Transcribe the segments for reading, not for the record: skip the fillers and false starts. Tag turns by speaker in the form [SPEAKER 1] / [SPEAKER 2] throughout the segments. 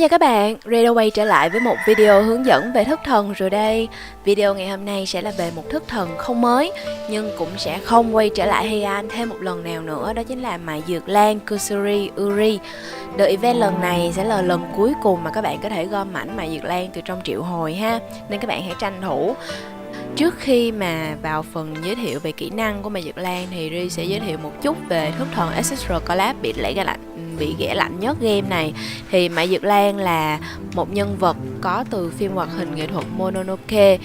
[SPEAKER 1] chào các bạn, Ray đã quay trở lại với một video hướng dẫn về thất thần rồi đây. Video ngày hôm nay sẽ là về một thất thần không mới, nhưng cũng sẽ không quay trở lại Heian thêm một lần nào nữa, đó chính là Mại Dược Lan Kusuri Uri. The event lần này sẽ là lần cuối cùng mà các bạn có thể gom mảnh Mại Dược Lan từ trong triệu hồi ha, nên các bạn hãy tranh thủ. Trước khi mà vào phần giới thiệu về kỹ năng của Mại Dược Lan thì Ri sẽ giới thiệu một chút về thất thần Ancestral Collab bị ghẻ lạnh nhất game này. Thì Mại Dược Lan là một nhân vật có từ phim hoạt hình nghệ thuật Mononoke.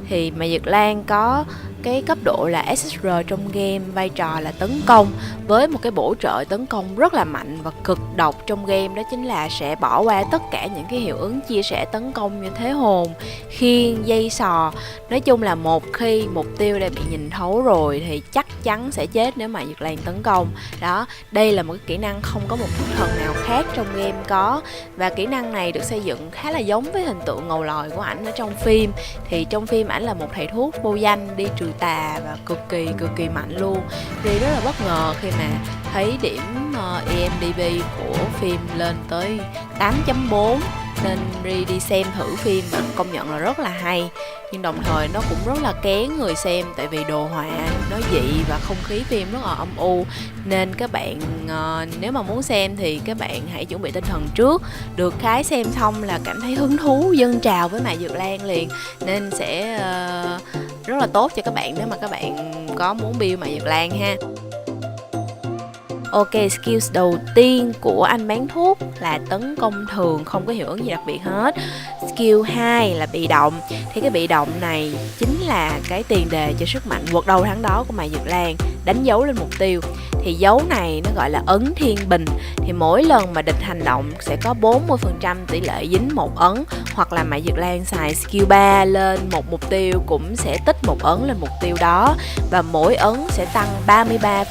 [SPEAKER 1] Thì Mại Dược Lan có cái cấp độ là SSR trong game, vai trò là tấn công với một cái bổ trợ tấn công rất là mạnh và cực độc trong game, đó chính là sẽ bỏ qua tất cả những cái hiệu ứng chia sẻ tấn công như thế hồn, khiên, dây sò. Nói chung là một khi mục tiêu đã bị nhìn thấu rồi thì chắc chắn sẽ chết nếu mà Dược Lan tấn công. Đó, đây là một cái kỹ năng không có một thất thần nào khác trong game có, và kỹ năng này được xây dựng khá là giống với hình tượng ngầu lòi của ảnh ở trong phim. Thì trong phim ảnh là một thầy thuốc vô danh đi trừ tà và cực kỳ mạnh luôn. Ri rất là bất ngờ khi mà thấy điểm IMDb của phim lên tới 8.4, nên Ri đi xem thử phim và công nhận là rất là hay. Nhưng đồng thời nó cũng rất là kén người xem, tại vì đồ họa nó dị và không khí phim rất là âm u. Nên các bạn nếu mà muốn xem thì các bạn hãy chuẩn bị tinh thần trước. Được cái xem xong là cảm thấy hứng thú dâng trào với Mại Dược Lan liền, nên sẽ rất là tốt cho các bạn nếu mà các bạn có muốn build Mại Dược Lan ha. Ok, skills đầu tiên của anh bán thuốc là tấn công thường, không có hiệu ứng gì đặc biệt hết. Skill 2 là bị động. Thì cái bị động này chính là cái tiền đề cho sức mạnh quật đầu thắng đó của Mại Dược Lan, đánh dấu lên mục tiêu. Thì dấu này nó gọi là ấn thiên bình. Thì mỗi lần mà địch hành động sẽ có 40% tỷ lệ dính một ấn, hoặc là Mại Dược Lan xài skill 3 lên một mục tiêu cũng sẽ tích một ấn lên mục tiêu đó, và mỗi ấn sẽ tăng 33%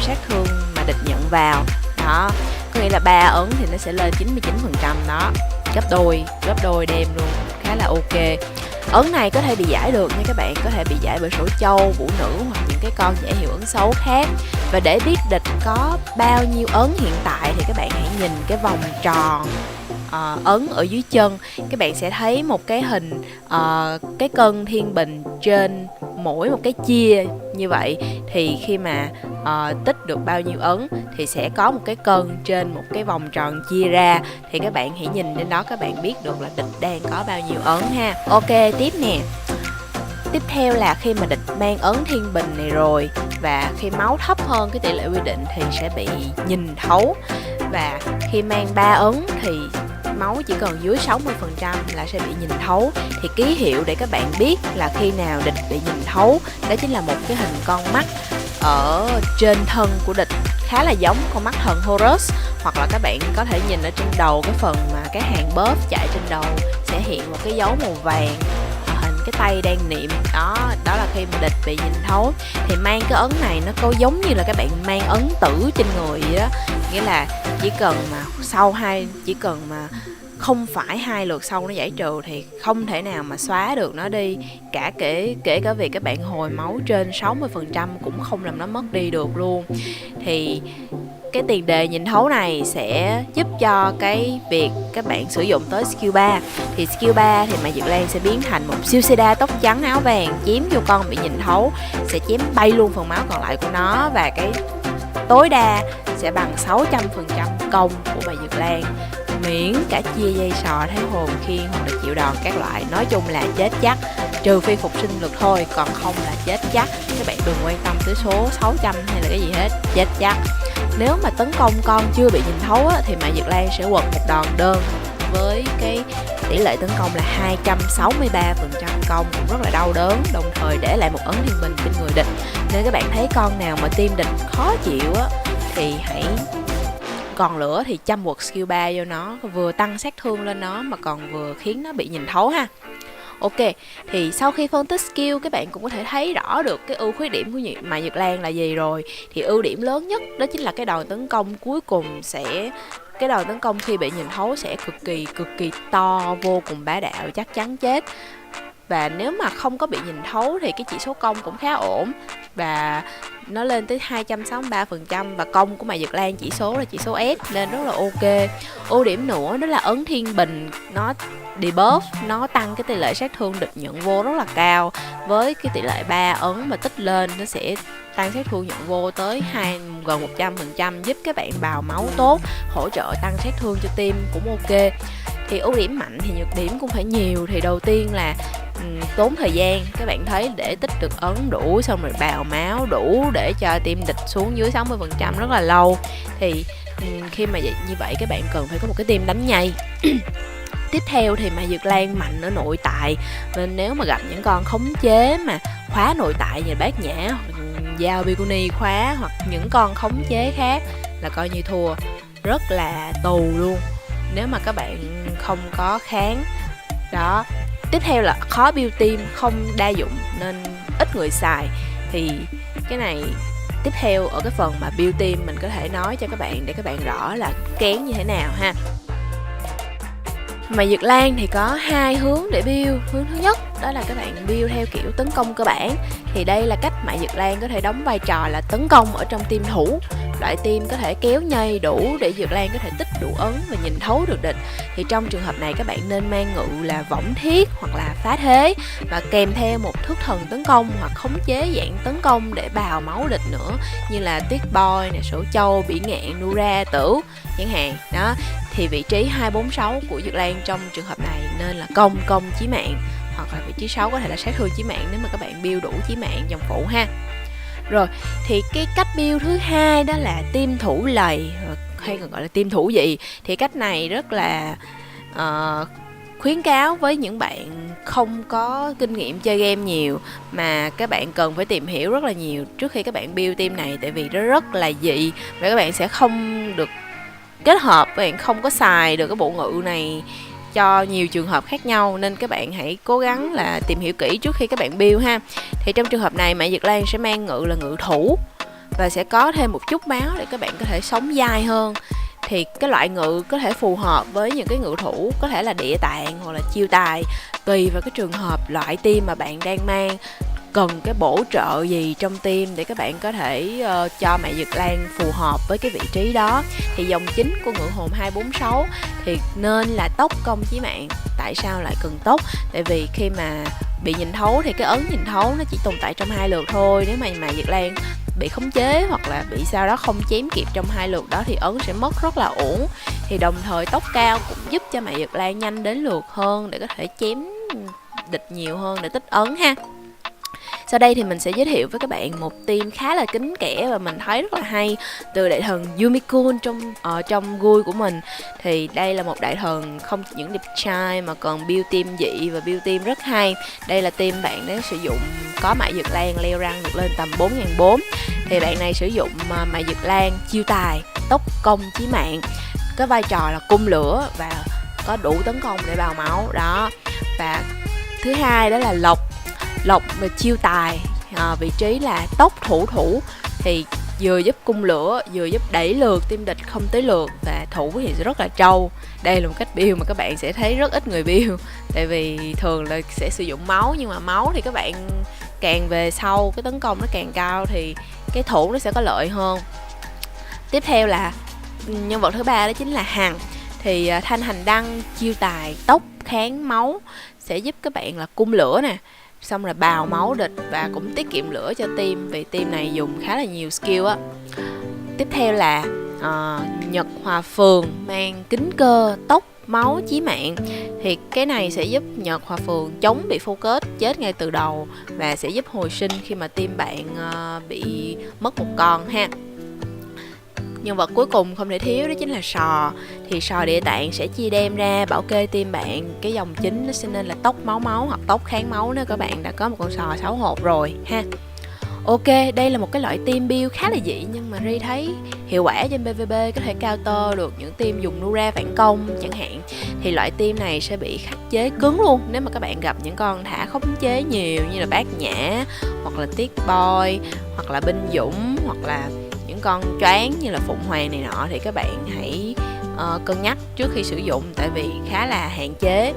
[SPEAKER 1] sát thương mà địch nhận vào. Đó, có nghĩa là 3 ấn thì nó sẽ lên 99% đó, gấp đôi đem luôn, khá là ok. Ấn này có thể bị giải được nha các bạn, có thể bị giải bởi sổ châu, vũ nữ hoặc những cái con giải hiệu ứng xấu khác. Và để biết địch có bao nhiêu ấn hiện tại thì các bạn hãy nhìn cái vòng tròn ấn ở dưới chân. Các bạn sẽ thấy một cái hình cái cân thiên bình trên mỗi một cái chia như vậy. Thì khi mà tích được bao nhiêu ấn thì sẽ có một cái cân trên một cái vòng tròn chia ra. Thì các bạn hãy nhìn lên đó, các bạn biết được là địch đang có bao nhiêu ấn ha. Ok, tiếp nè. Tiếp theo là khi mà địch mang ấn thiên bình này rồi, và khi máu thấp hơn cái tỷ lệ quy định thì sẽ bị nhìn thấu. Và khi mang 3 ấn thì máu chỉ còn dưới 60% là sẽ bị nhìn thấu. Thì ký hiệu để các bạn biết là khi nào địch bị nhìn thấu, đó chính là một cái hình con mắt ở trên thân của địch, khá là giống con mắt thần Horus. Hoặc là các bạn có thể nhìn ở trên đầu, cái phần mà cái hàng buff chạy trên đầu sẽ hiện một cái dấu màu vàng, hình cái tay đang niệm đó. Đó là khi mà địch bị nhìn thấu. Thì mang cái ấn này nó có giống như là các bạn mang ấn tử trên người vậy đó, nghĩa là chỉ cần mà không phải 2 lượt sau nó giải trừ thì không thể nào mà xóa được nó đi. Kể cả việc các bạn hồi máu trên 60% cũng không làm nó mất đi được luôn. Thì cái tiền đề nhìn thấu này sẽ giúp cho cái việc các bạn sử dụng tới skill 3. Thì skill 3 thì Mại Dược Lan sẽ biến thành một siêu Seda tóc trắng áo vàng, chém vô con bị nhìn thấu sẽ chém bay luôn phần máu còn lại của nó, và cái tối đa sẽ bằng 600% công của Mại Dược Lan, miễn cả chia dây sò, thấy hồn, khiên hoặc là chịu đòn các loại. Nói chung là chết chắc, trừ phi phục sinh lực thôi, còn không là chết chắc. Các bạn đừng quan tâm tới số 600 hay là cái gì hết, chết chắc. Nếu mà tấn công con chưa bị nhìn thấu á, thì Mại Dược Lan sẽ quật một đòn đơn với cái tỷ lệ tấn công là 263% công, cũng rất là đau đớn, đồng thời để lại một ấn thiên bình trên người địch. Nên các bạn thấy con nào mà team địch khó chịu á thì hãy còn lửa thì chăm quật skill 3 vô nó, vừa tăng sát thương lên nó mà còn vừa khiến nó bị nhìn thấu ha. Ok, thì sau khi phân tích skill, các bạn cũng có thể thấy rõ được cái ưu khuyết điểm của Mại Dược Lan là gì rồi. Thì ưu điểm lớn nhất đó chính là cái đòn tấn công cuối cùng cái đòn tấn công khi bị nhìn thấu sẽ cực kỳ to, vô cùng bá đạo, chắc chắn chết. Và nếu mà không có bị nhìn thấu thì cái chỉ số cong cũng khá ổn, và nó lên tới 263%, và cong của Mại Dược Lan chỉ số là chỉ số S nên rất là ok. Ưu điểm nữa đó là ấn Thiên Bình nó debuff, nó tăng cái tỷ lệ sát thương địch nhận vô rất là cao. Với cái tỷ lệ 3 ấn mà tích lên, nó sẽ tăng sát thương nhận vô tới gần 100%, giúp các bạn bào máu tốt, hỗ trợ tăng sát thương cho team cũng ok. Thì ưu điểm mạnh thì nhược điểm cũng phải nhiều. Thì đầu tiên là tốn thời gian, các bạn thấy để tích được ấn đủ xong rồi bào máu đủ để cho team địch xuống dưới 60% rất là lâu. Thì khi mà như vậy các bạn cần phải có một cái team đánh nhây. Tiếp theo thì Mại Dược Lan mạnh ở nội tại, nên nếu mà gặp những con khống chế mà khóa nội tại như Bát Nhã hoặc Giao Bikuni khóa, hoặc những con khống chế khác là coi như thua, rất là tù luôn nếu mà các bạn không có kháng đó. Tiếp theo là khó build team, không đa dụng nên ít người xài. Thì cái này tiếp theo ở cái phần mà build team mình có thể nói cho các bạn để các bạn rõ là kén như thế nào ha. Mại Dược Lan thì có hai hướng để build. Hướng thứ nhất đó là các bạn build theo kiểu tấn công cơ bản. Thì đây là cách Mại Dược Lan có thể đóng vai trò là tấn công ở trong team thủ. Loại team có thể kéo nhây đủ để Dược Lan có thể tích đủ ấn và nhìn thấu được địch. Thì trong trường hợp này các bạn nên mang ngự là Võng Thiết hoặc là Phá Thế, và kèm theo một thức thần tấn công hoặc khống chế dạng tấn công để bào máu địch nữa, như là Tuyết Boy nè, Sổ Châu, Bỉ Ngạn, Nura, Tử chẳng hạn đó. Thì vị trí 246 của Dược Lan trong trường hợp này nên là công chí mạng, hoặc là vị trí 6 có thể là sát thương chí mạng nếu mà các bạn build đủ chí mạng dòng phụ ha. Rồi thì cái cách build thứ hai đó là team thủ lầy, hay còn gọi là team thủ dị. Thì cách này rất là khuyến cáo với những bạn không có kinh nghiệm chơi game nhiều, mà các bạn cần phải tìm hiểu rất là nhiều trước khi các bạn build team này, tại vì nó rất là dị và các bạn sẽ không được kết hợp, các bạn không có xài được cái bộ ngự này cho nhiều trường hợp khác nhau, nên các bạn hãy cố gắng là tìm hiểu kỹ trước khi các bạn build ha. Thì trong trường hợp này Mại Dược Lan sẽ mang ngự là ngự thủ và sẽ có thêm một chút máu để các bạn có thể sống dai hơn. Thì cái loại ngự có thể phù hợp với những cái ngự thủ có thể là địa tạng hoặc là chiêu tài, tùy vào cái trường hợp loại team mà bạn đang mang cần cái bổ trợ gì trong team để các bạn có thể cho Mại Dược Lan phù hợp với cái vị trí đó. Thì dòng chính của ngự hồn 246 thì nên là tốc công chí mạng. Tại sao lại cần tốc? Tại vì khi mà bị nhìn thấu thì cái ấn nhìn thấu nó chỉ tồn tại trong 2 lượt thôi. Nếu mà Mại Dược Lan bị khống chế hoặc là bị sao đó không chém kịp trong 2 lượt đó thì ấn sẽ mất rất là uổng. Thì đồng thời tốc cao cũng giúp cho Mại Dược Lan nhanh đến lượt hơn để có thể chém địch nhiều hơn để tích ấn ha. Sau đây thì mình sẽ giới thiệu với các bạn một team khá là kín kẽ và mình thấy rất là hay từ đại thần Yumikun trong GUI của mình. Thì đây là một đại thần không chỉ những đẹp trai mà còn build team dị và build team rất hay. Đây là team bạn nếu sử dụng có Mại Dược Lan leo răng được lên tầm 4.400. Thì bạn này sử dụng Mại Dược Lan chiêu tài, tốc công chí mạng, cái vai trò là cung lửa và có đủ tấn công để bào máu đó. Và thứ hai đó là lộc về chiêu tài, vị trí là tốc thủ thì vừa giúp cung lửa vừa giúp đẩy lượt team địch không tới lượt, và thủ thì rất là trâu. Đây là một cách build mà các bạn sẽ thấy rất ít người build, tại vì thường là sẽ sử dụng máu, nhưng mà máu thì các bạn càng về sau cái tấn công nó càng cao thì cái thủ nó sẽ có lợi hơn. Tiếp theo là nhân vật thứ ba đó chính là Hằng. Thì thanh hành đăng chiêu tài tốc kháng máu sẽ giúp các bạn là cung lửa nè, xong rồi bào máu địch và cũng tiết kiệm lửa cho team, vì team này dùng khá là nhiều skill á. Tiếp theo là Nhật Hòa Phường mang kính cơ tốc máu chí mạng. Thì cái này sẽ giúp Nhật Hòa Phường chống bị focus chết ngay từ đầu và sẽ giúp hồi sinh khi mà team bạn bị mất một con ha. Nhân vật cuối cùng không thể thiếu đó chính là Sò. Thì Sò địa tạng sẽ chia đem ra bảo kê team bạn cái dòng chính, nó sẽ nên là tốc máu hoặc tốc kháng máu nếu các bạn đã có một con Sò 6 hộp rồi ha. Ok, đây là một cái loại team build khá là dị nhưng mà Ri thấy hiệu quả trên PvP, có thể counter được những team dùng Nura phản công chẳng hạn. Thì loại team này sẽ bị khắc chế cứng luôn nếu mà các bạn gặp những con thả khống chế nhiều như là Bát Nhã hoặc là Tuyết Boy hoặc là Binh Dũng hoặc là những con choáng như là Phụng Hoàng này nọ. Thì các bạn hãy cân nhắc trước khi sử dụng, tại vì khá là hạn chế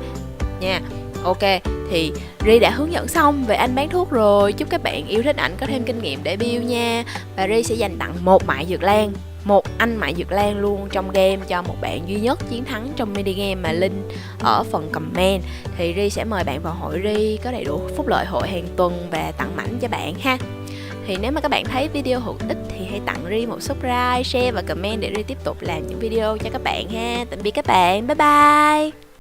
[SPEAKER 1] nha. Ok, Thì Ri đã hướng dẫn xong về anh bán thuốc rồi. Chúc các bạn yêu thích ảnh có thêm kinh nghiệm để build nha. Và Ri sẽ dành tặng một mại dược lan, một anh mại dược lan luôn trong game cho một bạn duy nhất chiến thắng trong mini game mà link ở phần comment. Thì Ri sẽ mời bạn vào hội Ri, có đầy đủ phúc lợi hội hàng tuần và tặng mảnh cho bạn ha. Thì nếu mà các bạn thấy video hữu ích thì hãy tặng Ri một subscribe, share và comment để Ri tiếp tục làm những video cho các bạn ha. Tạm biệt các bạn, bye bye.